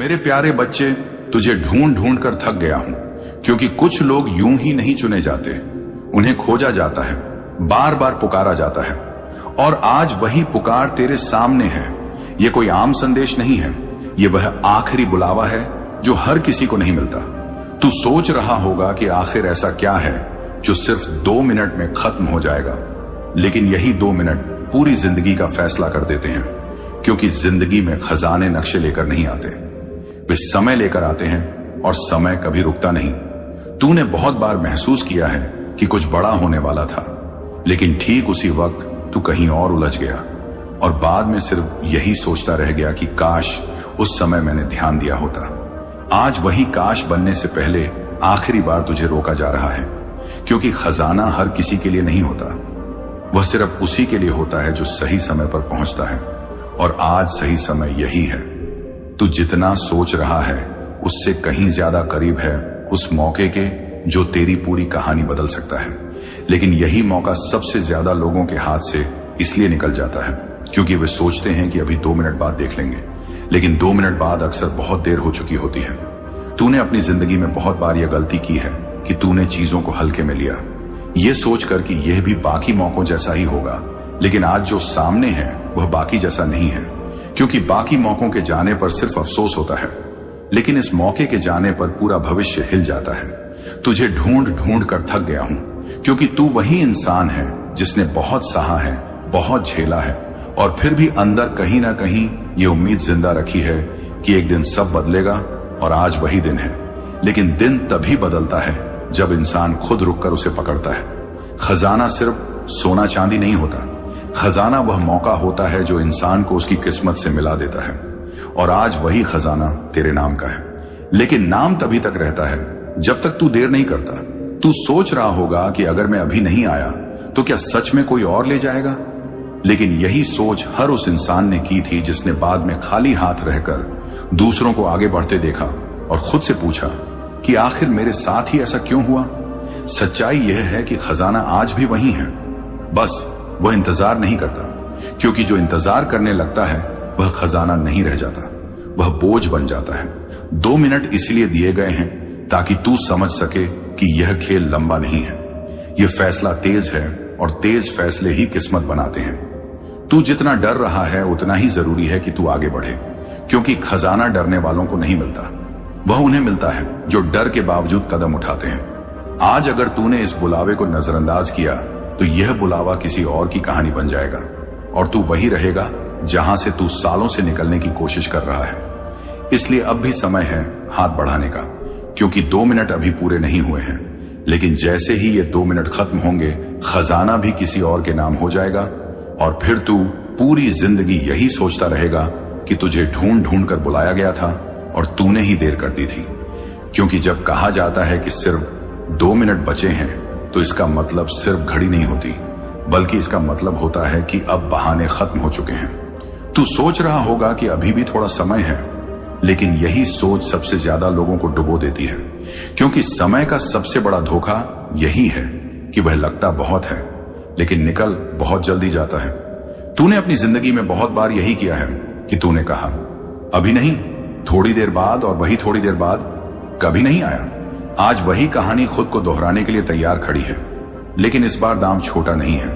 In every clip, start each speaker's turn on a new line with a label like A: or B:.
A: मेरे प्यारे बच्चे, तुझे ढूंढ ढूंढ कर थक गया हूं, क्योंकि कुछ लोग यूं ही नहीं चुने जाते, उन्हें खोजा जाता है, बार बार पुकारा जाता है। और आज वही पुकार तेरे सामने है। ये कोई आम संदेश नहीं है, ये वह आखिरी बुलावा है जो हर किसी को नहीं मिलता। तू सोच रहा होगा कि आखिर ऐसा क्या है जो सिर्फ 2 मिनट में खत्म हो जाएगा, लेकिन यही 2 मिनट पूरी जिंदगी का फैसला कर देते हैं। क्योंकि जिंदगी में खजाने नक्शे लेकर नहीं आते, वे समय लेकर आते हैं, और समय कभी रुकता नहीं। तूने बहुत बार महसूस किया है कि कुछ बड़ा होने वाला था, लेकिन ठीक उसी वक्त तू कहीं और उलझ गया, और बाद में सिर्फ यही सोचता रह गया कि काश उस समय मैंने ध्यान दिया होता। आज वही काश बनने से पहले आखिरी बार तुझे रोका जा रहा है, क्योंकि खजाना हर किसी के लिए नहीं होता, वह सिर्फ उसी के लिए होता है जो सही समय पर पहुंचता है। और आज सही समय यही है। तू जितना सोच रहा है उससे कहीं ज्यादा करीब है उस मौके के जो तेरी पूरी कहानी बदल सकता है। लेकिन यही मौका सबसे ज्यादा लोगों के हाथ से इसलिए निकल जाता है क्योंकि वे सोचते हैं कि अभी 2 मिनट बाद देख लेंगे, लेकिन 2 मिनट बाद अक्सर बहुत देर हो चुकी होती है। तूने अपनी जिंदगी में बहुत बार यह गलती की है कि तूने चीजों को हल्के में लिया, ये सोचकर कि यह भी बाकी मौकों जैसा ही होगा। लेकिन आज जो सामने है वह बाकी जैसा नहीं है, क्योंकि बाकी मौकों के जाने पर सिर्फ अफसोस होता है, लेकिन इस मौके के जाने पर पूरा भविष्य हिल जाता है। तुझे ढूंढ ढूंढ कर थक गया हूं, क्योंकि तू वही इंसान है जिसने बहुत सहा है, बहुत झेला है, और फिर भी अंदर कहीं ना कहीं ये उम्मीद जिंदा रखी है कि एक दिन सब बदलेगा, और आज वही दिन है। लेकिन दिन तभी बदलता है जब इंसान खुद रुककर उसे पकड़ता है। खजाना सिर्फ सोना चांदी नहीं होता, खजाना वह मौका होता है जो इंसान को उसकी किस्मत से मिला देता है। और आज वही खजाना तेरे नाम का है। लेकिन नाम तभी तक रहता है जब तक तू देर नहीं करता। तू सोच रहा होगा कि अगर मैं अभी नहीं आया तो क्या सच में कोई और ले जाएगा, लेकिन यही सोच हर उस इंसान ने की थी जिसने बाद में खाली हाथ रहकर दूसरों को आगे बढ़ते देखा और खुद से पूछा कि आखिर मेरे साथ ही ऐसा क्यों हुआ। सच्चाई यह है कि खजाना आज भी वही है, बस वह इंतजार नहीं करता, क्योंकि जो इंतजार करने लगता है वह खजाना नहीं रह जाता, वह बोझ बन जाता है। 2 मिनट इसलिए दिए गए हैं ताकि तू समझ सके कि यह खेल लंबा नहीं है, यह फैसला तेज है, और तेज फैसले ही किस्मत बनाते हैं। तू जितना डर रहा है उतना ही जरूरी है कि तू आगे बढ़े, क्योंकि खजाना डरने वालों को नहीं मिलता, वह उन्हें मिलता है जो डर के बावजूद कदम उठाते हैं। आज अगर तूने इस बुलावे को नजरअंदाज किया तो यह बुलावा किसी और की कहानी बन जाएगा, और तू वही रहेगा जहां से तू सालों से निकलने की कोशिश कर रहा है। इसलिए अब भी समय है हाथ बढ़ाने का, क्योंकि 2 मिनट अभी पूरे नहीं हुए हैं। लेकिन जैसे ही ये 2 मिनट खत्म होंगे, खजाना भी किसी और के नाम हो जाएगा, और फिर तू पूरी जिंदगी यही सोचता रहेगा कि तुझे ढूंढ ढूंढ कर बुलाया गया था और तूने ही देर कर दी थी। क्योंकि जब कहा जाता है कि सिर्फ 2 मिनट बचे हैं, तो इसका मतलब सिर्फ घड़ी नहीं होती, बल्कि इसका मतलब होता है कि अब बहाने खत्म हो चुके हैं। तू सोच रहा होगा कि अभी भी थोड़ा समय है, लेकिन यही सोच सबसे ज्यादा लोगों को डुबो देती है, क्योंकि समय का सबसे बड़ा धोखा यही है कि वह लगता बहुत है लेकिन निकल बहुत जल्दी जाता है। तूने अपनी जिंदगी में बहुत बार यही किया है कि तूने कहा अभी नहीं, थोड़ी देर बाद, और वही थोड़ी देर बाद कभी नहीं आया। आज वही कहानी खुद को दोहराने के लिए तैयार खड़ी है, लेकिन इस बार दाम छोटा नहीं है,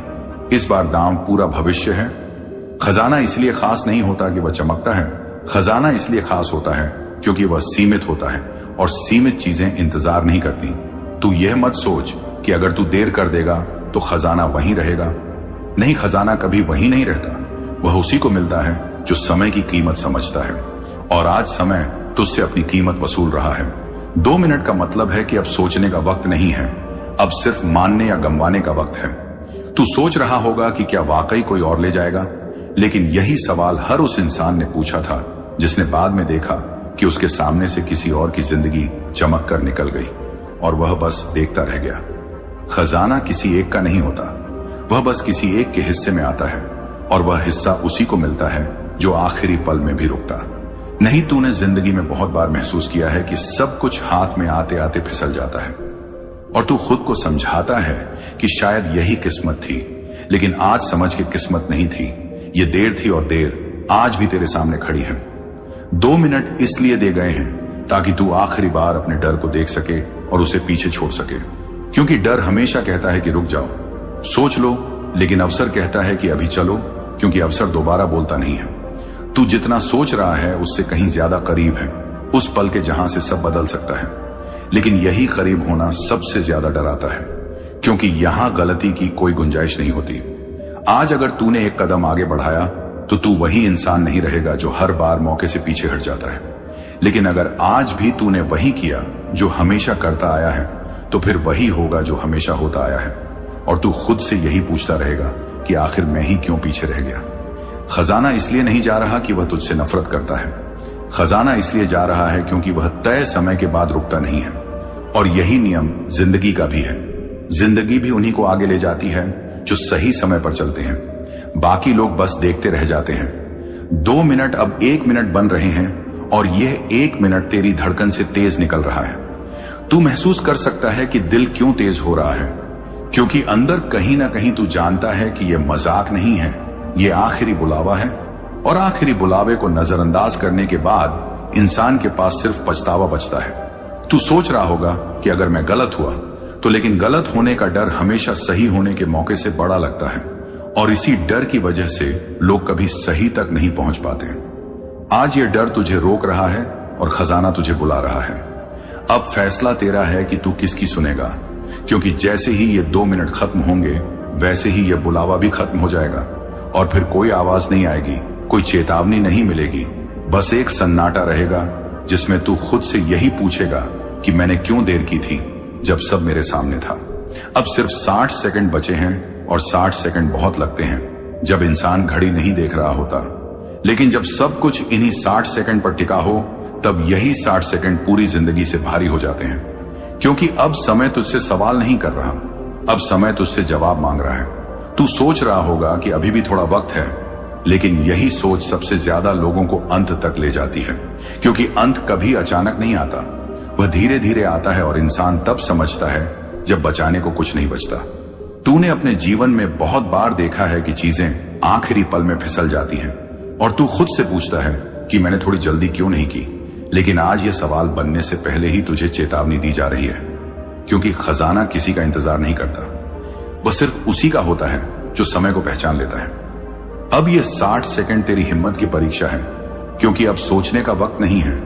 A: इस बार दाम पूरा भविष्य है। खजाना इसलिए खास नहीं होता कि वह चमकता है, खजाना इसलिए खास होता है क्योंकि वह सीमित होता है, और सीमित चीजें इंतजार नहीं करती। तू यह मत सोच कि अगर तू देर कर देगा तो खजाना वहीं रहेगा। नहीं, खजाना कभी वहीं नहीं रहता, वह उसी को मिलता है जो समय की कीमत समझता है। और आज समय तुझसे अपनी कीमत वसूल रहा है। 2 मिनट का मतलब है कि अब सोचने का वक्त नहीं है, अब सिर्फ मानने या गंवाने का वक्त है। तू सोच रहा होगा कि क्या वाकई कोई और ले जाएगा, लेकिन यही सवाल हर उस इंसान ने पूछा था जिसने बाद में देखा कि उसके सामने से किसी और की जिंदगी चमक कर निकल गई, और वह बस देखता रह गया। खजाना किसी एक का नहीं होता, वह बस किसी एक के हिस्से में आता है, और वह हिस्सा उसी को मिलता है जो आखिरी पल में भी रुकता नहीं। तूने जिंदगी में बहुत बार महसूस किया है कि सब कुछ हाथ में आते आते फिसल जाता है, और तू खुद को समझाता है कि शायद यही किस्मत थी, लेकिन आज समझ के किस्मत नहीं थी, ये देर थी, और देर आज भी तेरे सामने खड़ी है। 2 मिनट इसलिए दे गए हैं ताकि तू आखिरी बार अपने डर को देख सके और उसे पीछे छोड़ सके। क्योंकि डर हमेशा कहता है कि रुक जाओ, सोच लो, लेकिन अवसर कहता है कि अभी चलो, क्योंकि अवसर दोबारा बोलता नहीं है। तू जितना सोच रहा है उससे कहीं ज्यादा करीब है उस पल के जहां से सब बदल सकता है। लेकिन यही करीब होना सबसे ज्यादा डराता है, क्योंकि यहां गलती की कोई गुंजाइश नहीं होती। आज अगर तूने एक कदम आगे बढ़ाया तो तू वही इंसान नहीं रहेगा जो हर बार मौके से पीछे हट जाता है। लेकिन अगर आज भी तूने वही किया जो हमेशा करता आया है, तो फिर वही होगा जो हमेशा होता आया है। और तू खुद से यही पूछता रहेगा कि आखिर मैं ही क्यों पीछे रह गया। खजाना इसलिए नहीं जा रहा कि वह तुझसे नफरत करता है। खजाना इसलिए जा रहा है क्योंकि वह तय समय के बाद रुकता नहीं है। और यही नियम जिंदगी का भी है। जिंदगी भी उन्हीं को आगे ले जाती है जो सही समय पर चलते हैं। बाकी लोग बस देखते रह जाते हैं। 2 मिनट अब 1 मिनट बन रहे हैं और यह 1 मिनट तेरी धड़कन से तेज निकल रहा है। तू महसूस कर सकता है कि दिल क्यों तेज हो रहा है, क्योंकि अंदर कहीं ना कहीं तू जानता है कि यह मजाक नहीं है, यह आखिरी बुलावा है। और आखिरी बुलावे को नजरअंदाज करने के बाद इंसान के पास सिर्फ पछतावा बचता है। तू सोच रहा होगा कि अगर मैं गलत हुआ तो, लेकिन गलत होने का डर हमेशा सही होने के मौके से बड़ा लगता है। और इसी डर की वजह से लोग कभी सही तक नहीं पहुंच पाते। आज ये डर तुझे रोक रहा है और खजाना तुझे बुला रहा है। अब फैसला तेरा है कि तू किसकी सुनेगा, क्योंकि जैसे ही ये 2 मिनट खत्म होंगे वैसे ही यह बुलावा भी खत्म हो जाएगा। और फिर कोई आवाज नहीं आएगी, कोई चेतावनी नहीं मिलेगी, बस एक सन्नाटा रहेगा जिसमें तू खुद से यही पूछेगा कि मैंने क्यों देर की थी जब सब मेरे सामने था। अब सिर्फ 60 सेकंड बचे हैं और 60 सेकंड बहुत लगते हैं जब इंसान घड़ी नहीं देख रहा होता। लेकिन जब सब कुछ इन्हीं 60 सेकंड पर टिका हो, तब यही 60 सेकंड पूरी जिंदगी से भारी हो जाते हैं। क्योंकि अब समय तुझसे सवाल नहीं कर रहा, अब समय तुझसे जवाब मांग रहा है। तू सोच रहा होगा कि अभी भी थोड़ा वक्त है, लेकिन यही सोच सबसे ज्यादा लोगों को अंत तक ले जाती है। क्योंकि अंत कभी अचानक नहीं आता, वह धीरे धीरे आता है और इंसान तब समझता है जब बचाने को कुछ नहीं बचता। तूने अपने जीवन में बहुत बार देखा है कि चीजें आखिरी पल में फिसल जाती हैं और तू खुद से पूछता है कि मैंने थोड़ी जल्दी क्यों नहीं की। लेकिन आज यह सवाल बनने से पहले ही तुझे चेतावनी दी जा रही है, क्योंकि खजाना किसी का इंतजार नहीं करता, वह सिर्फ उसी का होता है जो समय को पहचान लेता है। अब यह 60 सेकंड तेरी हिम्मत की परीक्षा है, क्योंकि अब सोचने का वक्त नहीं है,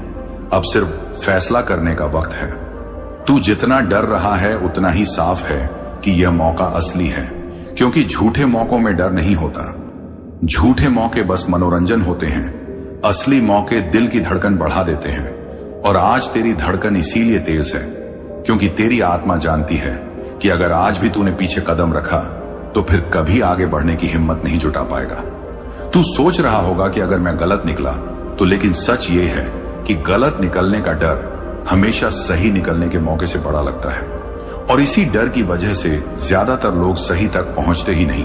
A: अब सिर्फ फैसला करने का वक्त है। तू जितना डर रहा है उतना ही साफ है कि यह मौका असली है, क्योंकि झूठे मौकों में डर नहीं होता। झूठे मौके बस मनोरंजन होते हैं, असली मौके दिल की धड़कन बढ़ा देते हैं। और आज तेरी धड़कन इसीलिए तेज है क्योंकि तेरी आत्मा जानती है कि अगर आज भी तूने पीछे कदम रखा तो फिर कभी आगे बढ़ने की हिम्मत नहीं जुटा पाएगा। तू सोच रहा होगा कि अगर मैं गलत निकला तो, लेकिन सच ये है कि गलत निकलने का डर हमेशा सही निकलने के मौके से बड़ा लगता है। और इसी डर की वजह से ज्यादातर लोग सही तक पहुंचते ही नहीं।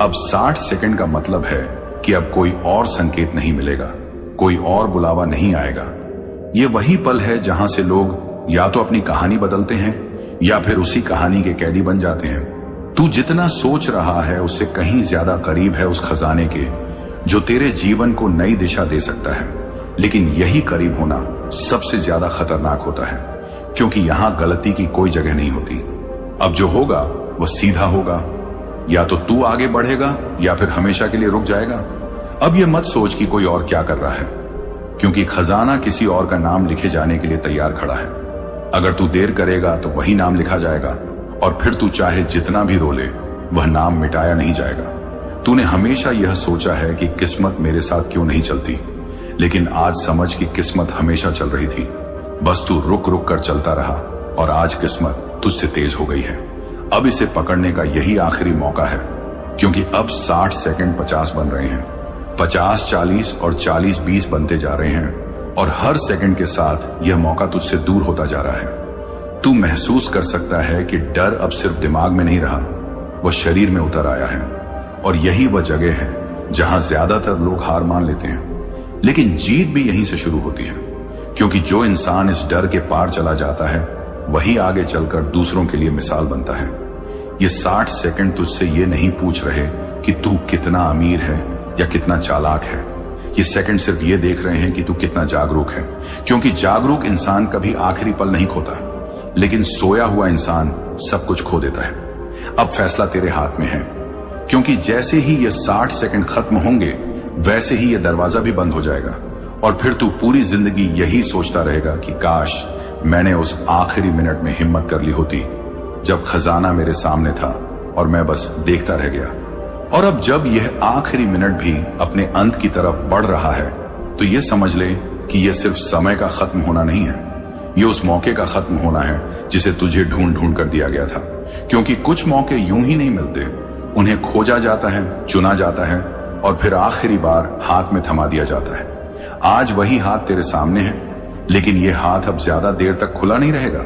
A: अब 60 सेकंड का मतलब है कि अब कोई और संकेत नहीं मिलेगा, कोई और बुलावा नहीं आएगा। ये वही पल है जहां से लोग या तो अपनी कहानी बदलते हैं या फिर उसी कहानी के कैदी बन जाते हैं। तू जितना सोच रहा है उससे कहीं ज्यादा करीब है उस खजाने के जो तेरे जीवन को नई दिशा दे सकता है। लेकिन यही करीब होना सबसे ज्यादा खतरनाक होता है, क्योंकि यहां गलती की कोई जगह नहीं होती। अब जो होगा वह सीधा होगा, या तो तू आगे बढ़ेगा या फिर हमेशा के लिए रुक जाएगा। अब यह मत सोच कि कोई और क्या कर रहा है, क्योंकि खजाना किसी और का नाम लिखे जाने के लिए तैयार खड़ा है। अगर तू देर करेगा तो वही नाम लिखा जाएगा और फिर तू चाहे जितना भी रोले वह नाम मिटाया नहीं जाएगा। तूने हमेशा यह सोचा है कि किस्मत मेरे साथ क्यों नहीं चलती, लेकिन आज समझ कि किस्मत हमेशा चल रही थी, बस तू रुक रुक कर चलता रहा और आज किस्मत तुझसे तेज हो गई है। अब इसे पकड़ने का यही आखिरी मौका है, क्योंकि अब 60 सेकंड 50 बन रहे हैं, 50 40 और 40 20 बनते जा रहे हैं और हर सेकंड के साथ यह मौका तुझसे दूर होता जा रहा है। तू महसूस कर सकता है कि डर अब सिर्फ दिमाग में नहीं रहा, वह शरीर में उतर आया है। और यही वह जगह है जहां ज्यादातर लोग हार मान लेते हैं, लेकिन जीत भी यहीं से शुरू होती है। क्योंकि जो इंसान इस डर के पार चला जाता है वही आगे चलकर दूसरों के लिए मिसाल बनता है। ये 60 सेकंड तुझसे ये नहीं पूछ रहे कि तू कितना अमीर है या कितना चालाक है। ये सेकंड सिर्फ ये देख रहे हैं कि तू कितना जागरूक है, क्योंकि जागरूक इंसान कभी आखिरी पल नहीं खोता, लेकिन सोया हुआ इंसान सब कुछ खो देता है। अब फैसला तेरे हाथ में है, क्योंकि जैसे ही ये 60 सेकंड खत्म होंगे वैसे ही ये दरवाजा भी बंद हो जाएगा, और फिर तू पूरी जिंदगी यही सोचता रहेगा कि काश मैंने उस आखिरी मिनट में हिम्मत कर ली होती जब खजाना मेरे सामने था और मैं बस देखता रह गया। और अब जब यह आखिरी मिनट भी अपने अंत की तरफ बढ़ रहा है, तो यह समझ ले कि यह सिर्फ समय का खत्म होना नहीं है, यह उस मौके का खत्म होना है जिसे तुझे ढूंढ ढूंढ कर दिया गया था। क्योंकि कुछ मौके यूं ही नहीं मिलते, उन्हें खोजा जाता है, चुना जाता है और फिर आखिरी बार हाथ में थमा दिया जाता है। आज वही हाथ तेरे सामने है, लेकिन यह हाथ अब ज्यादा देर तक खुला नहीं रहेगा,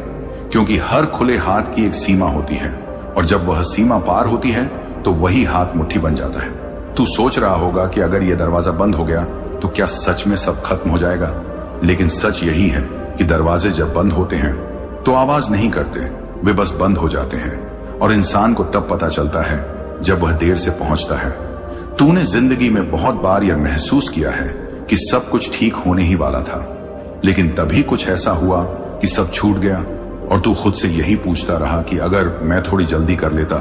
A: क्योंकि हर खुले हाथ की एक सीमा होती है, और जब वह सीमा पार होती है तो वही हाथ मुट्ठी बन जाता है। तू सोच रहा होगा कि अगर यह दरवाजा बंद हो गया तो क्या सच में सब खत्म हो जाएगा, लेकिन सच यही है कि दरवाजे जब बंद होते हैं तो आवाज नहीं करते, वे बस बंद हो जाते हैं, और इंसान को तब पता चलता है जब वह देर से पहुंचता है। तूने जिंदगी में बहुत बार यह महसूस किया है कि सब कुछ ठीक होने ही वाला था, लेकिन तभी कुछ ऐसा हुआ कि सब छूट गया, और तू खुद से यही पूछता रहा कि अगर मैं थोड़ी जल्दी कर लेता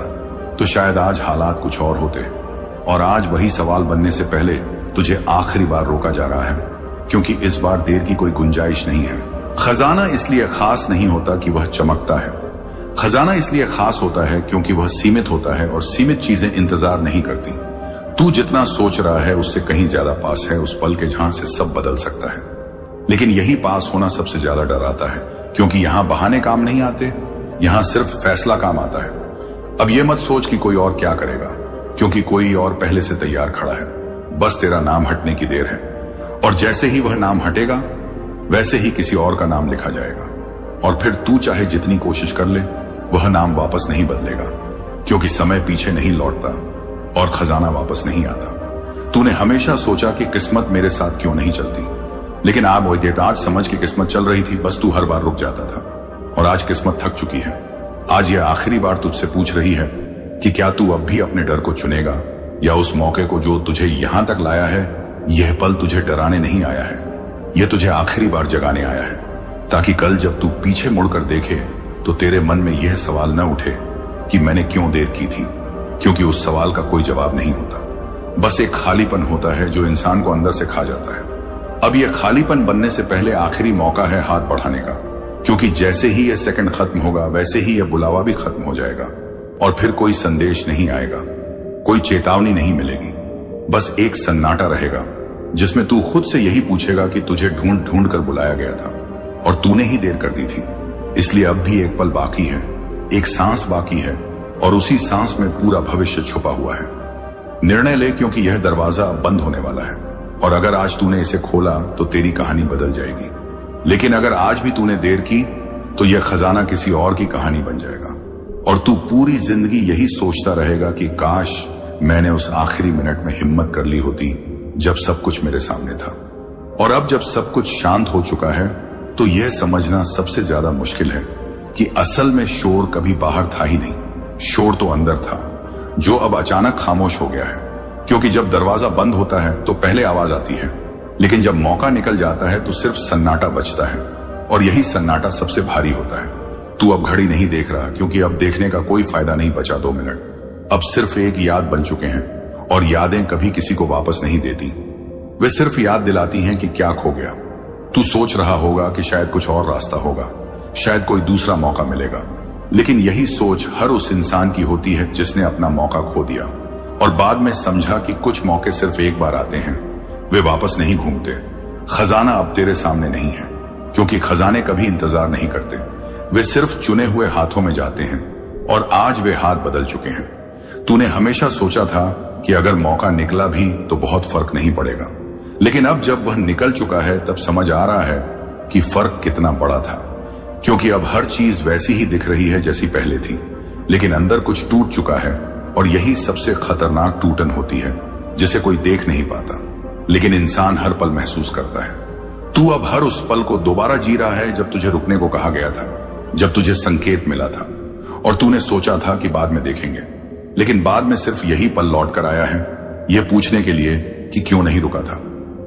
A: तो शायद आज हालात कुछ और होते। और आज वही सवाल बनने से पहले तुझे आखिरी बार रोका जा रहा है, क्योंकि इस बार देर की कोई गुंजाइश नहीं है। खजाना इसलिए खास नहीं होता कि वह चमकता है, खजाना इसलिए खास होता है क्योंकि वह सीमित होता है, और सीमित चीजें इंतजार नहीं करती। तू जितना सोच रहा है उससे कहीं ज्यादा पास है उस पल के जहां से सब बदल सकता है, लेकिन यही पास होना सबसे ज्यादा डराता है, क्योंकि यहां बहाने काम नहीं आते, यहां सिर्फ फैसला काम आता है। अब यह मत सोच कि कोई और क्या करेगा, क्योंकि कोई और पहले से तैयार खड़ा है, बस तेरा नाम हटने की देर है। और जैसे ही वह नाम हटेगा वैसे ही किसी और का नाम लिखा जाएगा, और फिर तू चाहे जितनी कोशिश कर ले वह नाम वापस नहीं बदलेगा, क्योंकि समय पीछे नहीं लौटता और खजाना वापस नहीं आता। तूने हमेशा सोचा कि किस्मत मेरे साथ क्यों नहीं चलती, लेकिन आज समझ की किस्मत चल रही थी, बस तू हर बार रुक जाता था। और आज किस्मत थक चुकी है। आज यह आखिरी बार तुझसे पूछ रही है कि क्या तू अब भी अपने डर को चुनेगा, या उस मौके को जो तुझे यहां तक लाया है। यह पल तुझे डराने नहीं आया है, यह तुझे आखिरी बार जगाने आया है, ताकि कल जब तू पीछे मुड़कर देखे तो तेरे मन में यह सवाल न उठे कि मैंने क्यों देर की थी, क्योंकि उस सवाल का कोई जवाब नहीं होता, बस एक खालीपन होता है जो इंसान को अंदर से खा जाता है। अब यह खालीपन बनने से पहले आखिरी मौका है हाथ बढ़ाने का, क्योंकि जैसे ही यह सेकंड खत्म होगा वैसे ही यह बुलावा भी खत्म हो जाएगा, और फिर कोई संदेश नहीं आएगा, कोई चेतावनी नहीं मिलेगी, बस एक सन्नाटा रहेगा जिसमें तू खुद से यही पूछेगा कि तुझे ढूंढ ढूंढ कर बुलाया गया था और तूने ही देर कर दी थी। इसलिए अब भी एक पल बाकी है, एक सांस बाकी है, और उसी सांस में पूरा भविष्य छुपा हुआ है। निर्णय ले, क्योंकि यह दरवाजा अब बंद होने वाला है, और अगर आज तूने इसे खोला तो तेरी कहानी बदल जाएगी, लेकिन अगर आज भी तूने देर की तो यह खजाना किसी और की कहानी बन जाएगा, और तू पूरी जिंदगी यही सोचता रहेगा कि काश मैंने उस आखिरी मिनट में हिम्मत कर ली होती जब सब कुछ मेरे सामने था। और अब जब सब कुछ शांत हो चुका है तो यह समझना सबसे ज्यादा मुश्किल है कि असल में शोर कभी बाहर था ही नहीं, शोर तो अंदर था, जो अब अचानक खामोश हो गया है। क्योंकि जब दरवाजा बंद होता है तो पहले आवाज आती है, लेकिन जब मौका निकल जाता है तो सिर्फ सन्नाटा बचता है, और यही सन्नाटा सबसे भारी होता है। तू अब घड़ी नहीं देख रहा, क्योंकि अब देखने का कोई फायदा नहीं बचा 2 मिनट। अब सिर्फ एक याद बन चुके हैं, और यादें कभी किसी को वापस नहीं देती, वे सिर्फ याद दिलाती हैं कि क्या खो गया। तू सोच रहा होगा कि शायद कुछ और रास्ता होगा, शायद कोई दूसरा मौका मिलेगा, लेकिन यही सोच हर उस इंसान की होती है जिसने अपना मौका खो दिया और बाद में समझा कि कुछ मौके सिर्फ एक बार आते हैं, वे वापस नहीं घूमते। खजाना अब तेरे सामने नहीं है, क्योंकि खजाने कभी इंतजार नहीं करते, वे सिर्फ चुने हुए हाथों में जाते हैं, और आज वे हाथ बदल चुके हैं। तूने हमेशा सोचा था कि अगर मौका निकला भी तो बहुत फर्क नहीं पड़ेगा, लेकिन अब जब वह निकल चुका है तब समझ आ रहा है कि फर्क कितना बड़ा था, क्योंकि अब हर चीज वैसी ही दिख रही है जैसी पहले थी, लेकिन अंदर कुछ टूट चुका है, और यही सबसे खतरनाक टूटन होती है जिसे कोई देख नहीं पाता, लेकिन इंसान हर पल महसूस करता है। तू अब हर उस पल को दोबारा जी रहा है जब तुझे रुकने को कहा गया था, जब तुझे संकेत मिला था और तूने सोचा था कि बाद में देखेंगे, लेकिन बाद में सिर्फ यही पल लौट कर आया है, यह पूछने के लिए कि क्यों नहीं रुका था।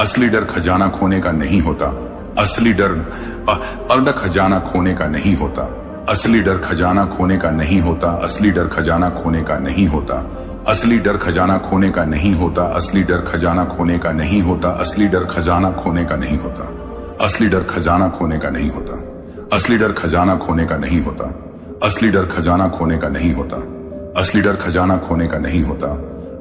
A: असली डर खजाना खोने का नहीं होता। असली डर खजाना खोने का नहीं होता। असली डर खजाना खोने का नहीं होता। असली डर खजाना खोने का नहीं होता। असली डर खजाना खोने का नहीं होता। असली डर खजाना खोने का नहीं होता। असली डर खजाना खोने का नहीं होता। असली डर खजाना खोने का नहीं होता। असली डर खजाना खोने का नहीं होता। असली डर खजाना खोने का नहीं होता। असली डर खजाना खोने का नहीं होता।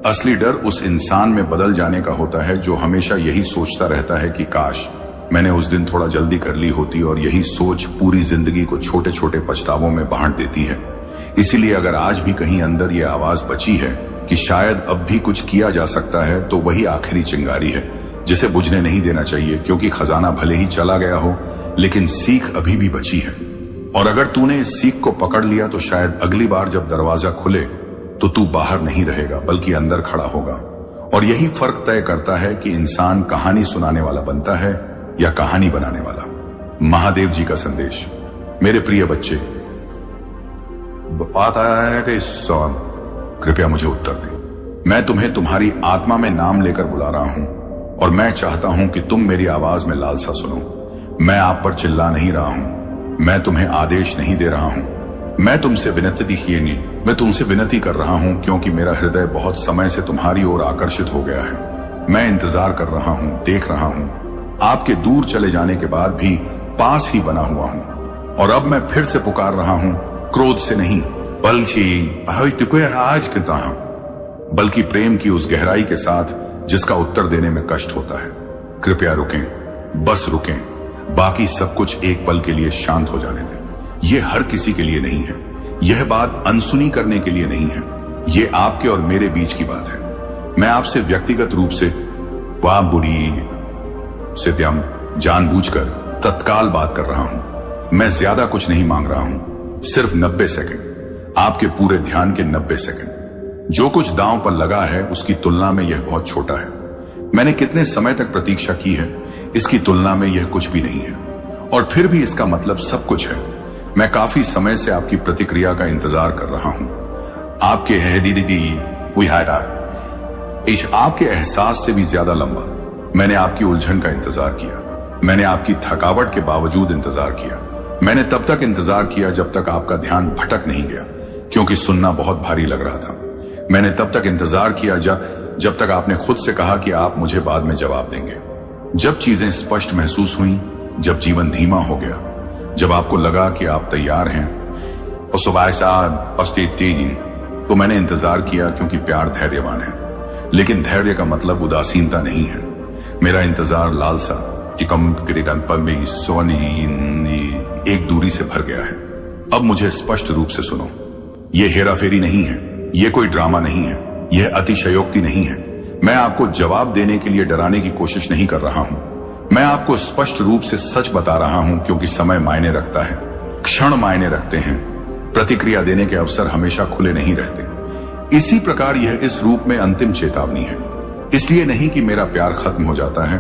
A: असली डर उस इंसान में बदल जाने का होता है जो हमेशा यही सोचता रहता है कि काश मैंने उस दिन थोड़ा जल्दी कर ली होती, और यही सोच पूरी जिंदगी को छोटे छोटे पछतावों में बांट देती है। इसीलिए अगर आज भी कहीं अंदर ये आवाज बची है कि शायद अब भी कुछ किया जा सकता है, तो वही आखिरी चिंगारी है जिसे बुझने नहीं देना चाहिए, क्योंकि खजाना भले ही चला गया हो लेकिन सीख अभी भी बची है। और अगर तूने इस सीख को पकड़ लिया तो शायद अगली बार जब दरवाजा खुले तो तू बाहर नहीं रहेगा बल्कि अंदर खड़ा होगा। और यही फर्क तय करता है कि इंसान कहानी सुनाने वाला बनता है या कहानी बनाने वाला। महादेव जी का संदेश। मेरे प्रिय बच्चे, बात आया है कि कृपया मुझे उत्तर दें। मैं तुम्हें तुम्हारी आत्मा में नाम लेकर बुला रहा हूं और मैं चाहता हूं कि तुम मेरी आवाज में लालसा सुनो। मैं आप पर चिल्ला नहीं रहा हूं, मैं तुम्हें आदेश नहीं दे रहा हूं, मैं तुमसे विनती किए नहीं, मैं तुमसे विनती कर रहा हूं क्योंकि मेरा हृदय बहुत समय से तुम्हारी ओर आकर्षित हो गया है। मैं इंतजार कर रहा हूं, देख रहा हूं, आपके दूर चले जाने के बाद भी पास ही बना हुआ हूं। और अब मैं फिर से पुकार रहा हूं, क्रोध से नहीं बल्कि प्रेम की उस गहराई के साथ जिसका उत्तर देने में कष्ट होता है। कृपया रुकें, बस रुकें, बाकी सब कुछ एक पल के लिए शांत हो जाने दें। यह हर किसी के लिए नहीं है, यह बात अनसुनी करने के लिए नहीं है, यह आपके और मेरे बीच की बात है। मैं आपसे व्यक्तिगत रूप से वाह बुरी सिद्यम जानबूझकर तत्काल बात कर रहा हूं। मैं ज्यादा कुछ नहीं मांग रहा हूं, सिर्फ 90 सेकंड, आपके पूरे ध्यान के 90 सेकंड। जो कुछ दांव पर लगा है उसकी तुलना में यह बहुत छोटा है। मैंने कितने समय तक प्रतीक्षा की है, इसकी तुलना में यह कुछ भी नहीं है, और फिर भी इसका मतलब सब कुछ है। मैं काफी समय से आपकी प्रतिक्रिया का इंतजार कर रहा हूं, आपके आपके एहसास से भी ज्यादा लंबा। मैंने आपकी उलझन का इंतजार किया, मैंने आपकी थकावट के बावजूद इंतजार किया, मैंने तब तक इंतजार किया जब तक आपका ध्यान भटक नहीं गया, क्योंकि सुनना बहुत भारी लग रहा था। मैंने तब तक इंतजार किया जब तक आपने खुद से कहा कि आप मुझे बाद में जवाब देंगे। जब चीजें स्पष्ट महसूस हुई, जब जीवन धीमा हो गया, जब आपको लगा कि आप तैयार हैं, और सुबह तो मैंने इंतजार किया, क्योंकि प्यार धैर्यवान है। लेकिन धैर्य का मतलब उदासीनता नहीं है। मेरा इंतजार लालसा कि कम एक दूरी से भर गया है। अब मुझे स्पष्ट रूप से सुनो, यह हेराफेरी नहीं है, यह कोई ड्रामा नहीं है, यह अतिशयोक्ति नहीं है। मैं आपको जवाब देने के लिए डराने की कोशिश नहीं कर रहा हूं, मैं आपको स्पष्ट रूप से सच बता रहा हूं, क्योंकि समय मायने रखता है, क्षण मायने रखते हैं, प्रतिक्रिया देने के अवसर हमेशा खुले नहीं रहते। इसी प्रकार यह इस रूप में अंतिम चेतावनी है, इसलिए नहीं कि मेरा प्यार खत्म हो जाता है,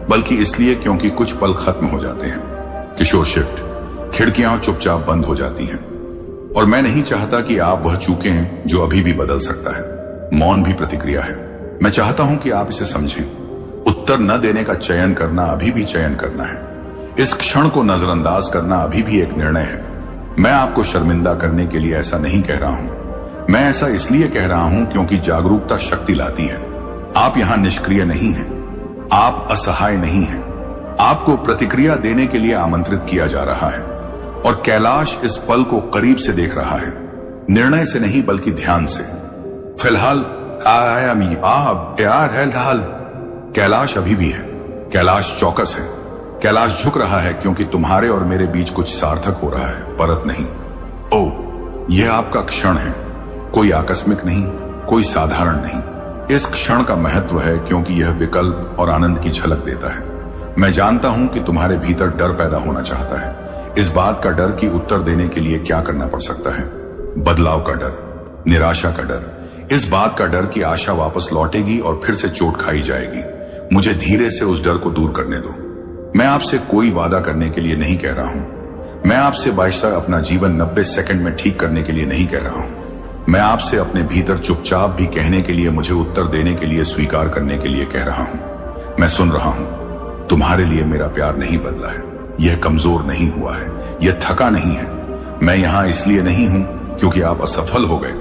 A: बल्कि इसलिए क्योंकि कुछ पल खत्म हो जाते हैं। किशोर शिफ्ट, खिड़कियां चुपचाप बंद हो जाती हैं, और मैं नहीं चाहता कि आप वह चूकें जो अभी भी बदल सकता है। मौन भी प्रतिक्रिया है। मैं चाहता हूं कि आप इसे समझें। उत्तर न देने का चयन करना अभी भी चयन करना है। इस क्षण को नजरअंदाज करना अभी भी एक निर्णय है। मैं आपको शर्मिंदा करने के लिए ऐसा नहीं कह रहा हूं, मैं ऐसा इसलिए कह रहा हूं क्योंकि जागरूकता शक्ति लाती है। आप यहां निष्क्रिय नहीं हैं, आप असहाय नहीं हैं, आपको प्रतिक्रिया देने के लिए आमंत्रित किया जा रहा है, और कैलाश इस पल को करीब से देख रहा है, निर्णय से नहीं बल्कि ध्यान से। फिलहाल कैलाश अभी भी है, कैलाश चौकस है, कैलाश झुक रहा है, क्योंकि तुम्हारे और मेरे बीच कुछ सार्थक हो रहा है, परत नहीं। ओ, यह आपका क्षण है, कोई आकस्मिक नहीं, कोई साधारण नहीं। इस क्षण का महत्व है क्योंकि यह विकल्प और आनंद की झलक देता है। मैं जानता हूं कि तुम्हारे भीतर डर पैदा होना चाहता है, इस बात का डर कि उत्तर देने के लिए क्या करना पड़ सकता है, बदलाव का डर, निराशा का डर, इस बात का डर कि आशा वापस लौटेगी और फिर से चोट खाई जाएगी। मुझे धीरे से उस डर को दूर करने दो। मैं आपसे कोई वादा करने के लिए नहीं कह रहा हूं, मैं आपसे बादशाह अपना जीवन 90 सेकंड में ठीक करने के लिए नहीं कह रहा हूं, मैं आपसे अपने भीतर चुपचाप भी कहने के लिए, मुझे उत्तर देने के लिए, स्वीकार करने के लिए कह रहा हूं। मैं सुन रहा हूं। तुम्हारे लिए मेरा प्यार नहीं बदला है, यह कमजोर नहीं हुआ है, यह थका नहीं है। मैं यहां इसलिए नहीं हूं क्योंकि आप असफल हो गए।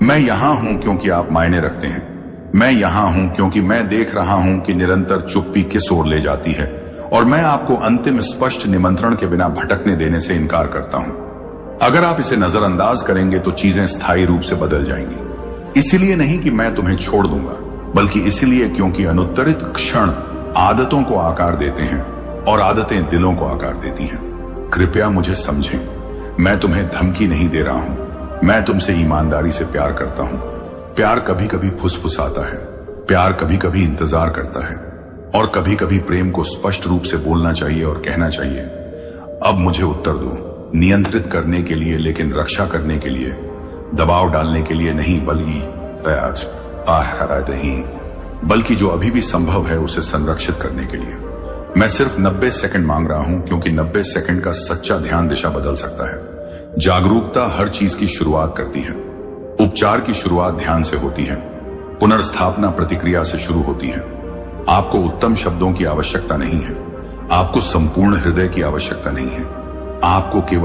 A: मैं यहां हूं क्योंकि आप मायने रखते हैं। मैं यहां हूं क्योंकि मैं देख रहा हूं कि निरंतर चुप्पी किस ओर ले जाती है, और मैं आपको अंतिम स्पष्ट निमंत्रण के बिना भटकने देने से इनकार करता हूं। अगर आप इसे नजरअंदाज करेंगे तो चीजें स्थायी रूप से बदल जाएंगी। इसलिए नहीं कि मैं तुम्हें छोड़ दूंगा, बल्कि इसलिए क्योंकि अनुत्तरित क्षण आदतों को आकार देते हैं और आदतें दिलों को आकार देती हैं। कृपया मुझे समझें, मैं तुम्हें धमकी नहीं दे रहा हूं। मैं तुमसे ईमानदारी से प्यार करता हूं। प्यार कभी कभी फुसफुसाता है, प्यार कभी कभी इंतजार करता है, और कभी कभी प्रेम को स्पष्ट रूप से बोलना चाहिए और कहना चाहिए। अब मुझे उत्तर दो, नियंत्रित करने के लिए, लेकिन रक्षा करने के लिए, दबाव डालने के लिए नहीं, बल्कि जो अभी भी संभव है उसे संरक्षित करने के लिए। मैं सिर्फ 90 सेकंड मांग रहा हूं, क्योंकि 90 सेकंड का सच्चा ध्यान दिशा बदल सकता है। जागरूकता हर चीज की शुरुआत करती है। उपचार की शुरुआत ध्यान से होती है, पुनर्स्थापना प्रतिक्रिया से शुरू होती है। आपको उत्तम शब्दों की आवश्यकता नहीं है, आपको संपूर्ण हृदय की आवश्यकता नहीं है। आपको केवल